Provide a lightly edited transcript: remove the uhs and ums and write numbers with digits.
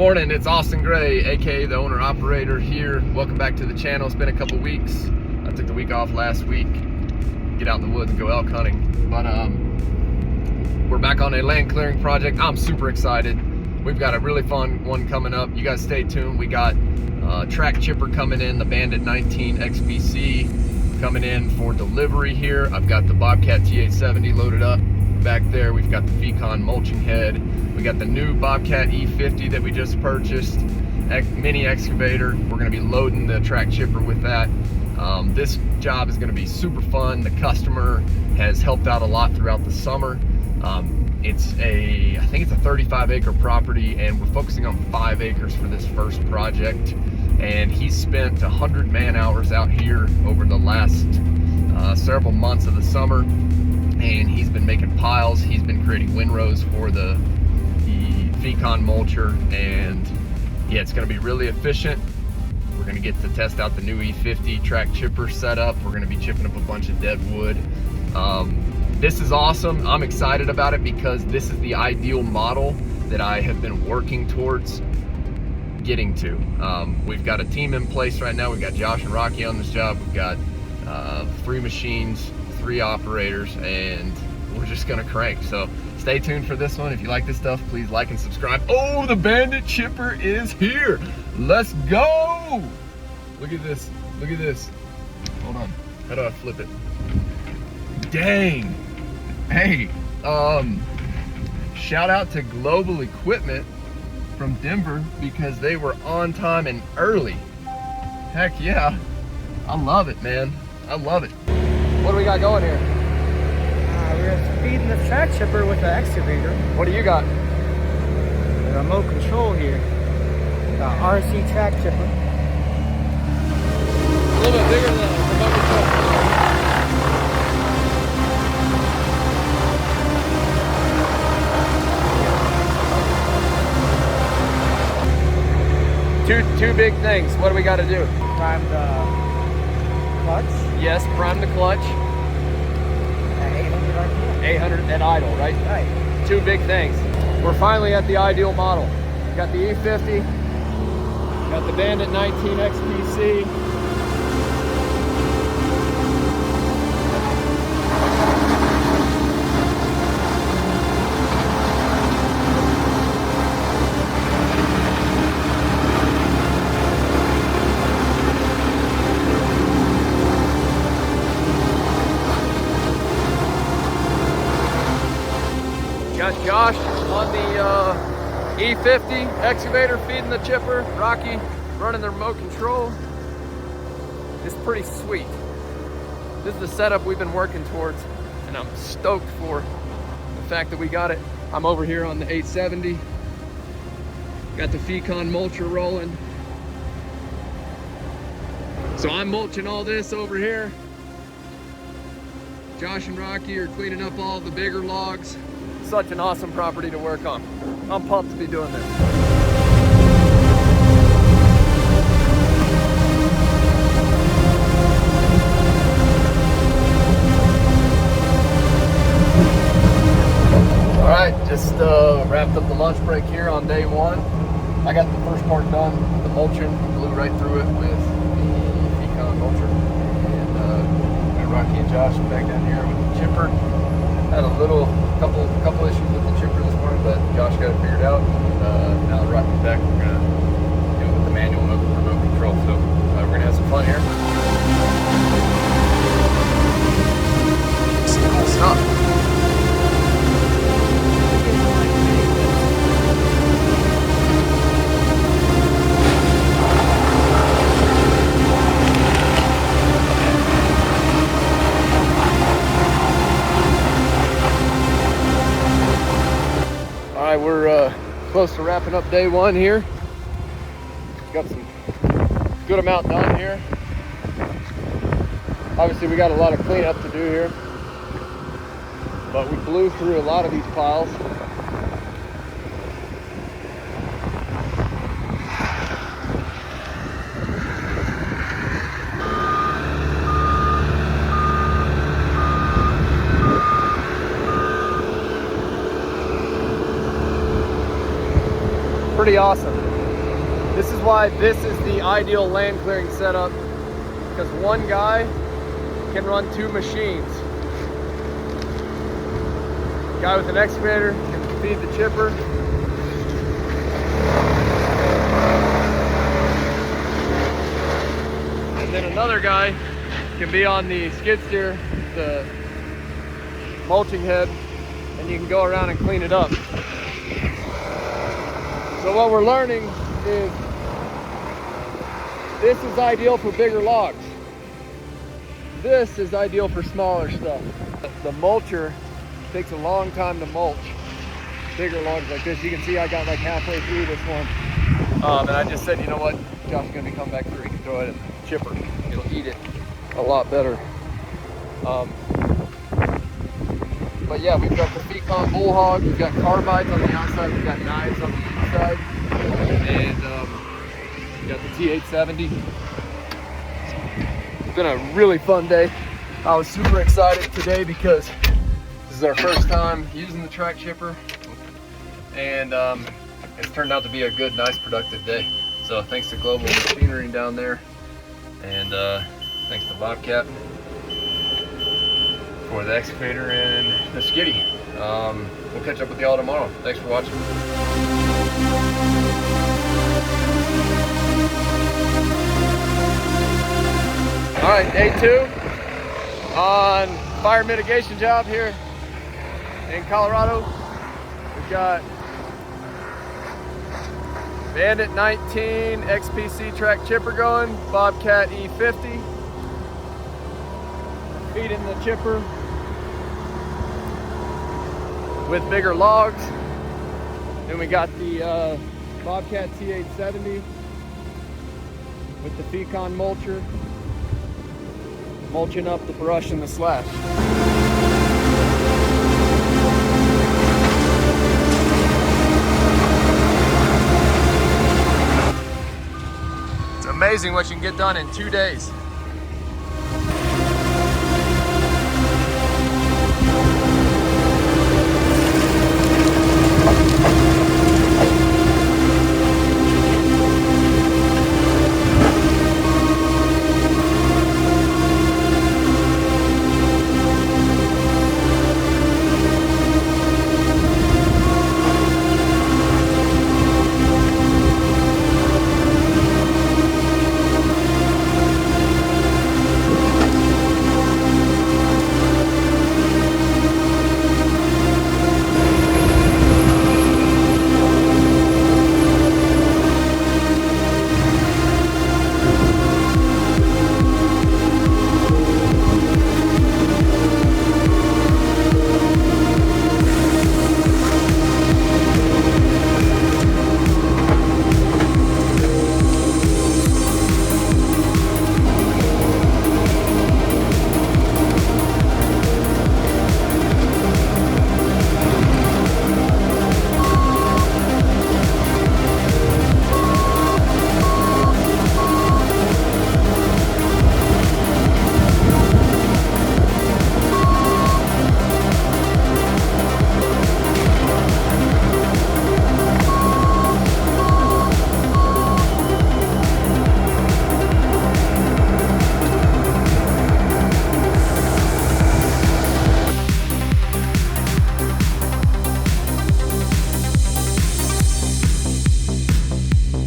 morning, it's Austin Gray, aka the owner operator here. Welcome back to the channel. It's been a couple weeks. I took the week off last week, get out in the woods and go elk hunting. But we're back on a land clearing project. I'm super excited. We've got a really fun one coming up. You guys stay tuned. We got track chipper coming in, the Bandit 19 XBC coming in for delivery here. I've got the Bobcat T870 loaded up back there. We've got the Fecon mulching head. We got the new Bobcat E50 that we just purchased, mini excavator. We're gonna be loading the track chipper with that. This job is gonna be super fun. The customer has helped out a lot throughout the summer. I think it's a 35-acre property, and we're focusing on 5 acres for this first project. And he spent 100 man hours out here over the last several months of the summer, and he's been making piles. He's been creating windrows for the Fecon mulcher, and yeah, it's going to be really efficient. We're going to get to test out the new E50 track chipper setup. We're going to be chipping up a bunch of dead wood. This is awesome. I'm excited about it because this is the ideal model that I have been working towards getting to. We've got a team in place right now. We've got Josh and Rocky on this job. We've got 3 machines, 3 operators, and we're just gonna crank. So stay tuned for this one. If you like this stuff, please like and subscribe. Oh, the Bandit chipper is here. Let's go. Look at this. Look at this. Hold on. How do I flip it? Dang. Hey, shout out to Global Equipment from Denver because they were on time and early. Heck yeah. I love it, man. I love it. What do we got going here? We're feeding the track chipper with the excavator. What do you got? The remote control here. The RC track chipper. A little bit bigger than the remote control. Two big things. What do we got to do? Prime the clutch. Yes, prime the clutch. At 800 RPM. 800 at idle, right? Right. 2 big things. We're finally at the ideal model. Got the E50, got the Bandit 19 XBC. Got Josh on the E50 excavator feeding the chipper, Rocky running the remote control. It's pretty sweet. This is the setup we've been working towards, and I'm stoked for the fact that we got it. I'm over here on the 870. Got the Fecon mulcher rolling. So I'm mulching all this over here. Josh and Rocky are cleaning up all the bigger logs. Such an awesome property to work on. I'm pumped to be doing this. All right, just wrapped up the lunch break here on day 1. I got the first part done, the mulching, blew right through it with the Fecon mulcher. And got Rocky and Josh back down here with the chipper. Had a couple issues with the chipper this morning, but Josh got it figured out. And now that Rocky's back, we're gonna do it with the manual remote control. So we're gonna have some fun here. Some cool stuff. We're close to wrapping up day 1 here. Got some good amount done here. Obviously we got a lot of cleanup to do here, but we blew through a lot of these piles. Pretty awesome. This is why this is the ideal land clearing setup, because one guy can run 2 machines. Guy with an excavator can feed the chipper. And then another guy can be on the skid steer, the mulching head, and you can go around and clean it up. So what we're learning is this is ideal for bigger logs. This is ideal for smaller stuff. The mulcher takes a long time to mulch bigger logs like this. You can see I got like halfway through this one. And I just said, you know what, Josh is gonna be coming back through. He can throw it in the chipper. It'll eat it a lot better. But yeah, we've got the Fecon bull hog, we've got carbides on the outside, we've got knives on the inside, and we've got the T870. It's been a really fun day. I was super excited today because this is our first time using the track chipper, and it's turned out to be a good, nice, productive day. So thanks to Global Machinery down there, and thanks to Bobcat for the excavator and the skiddy. We'll catch up with y'all tomorrow. Thanks for watching. All right, day 2 on fire mitigation job here in Colorado. We've got Bandit 19 XPC track chipper going, Bobcat E50 feeding the chipper with bigger logs. Then we got the Bobcat T870 with the Fecon mulcher, mulching up the brush and the slash. It's amazing what you can get done in 2 days.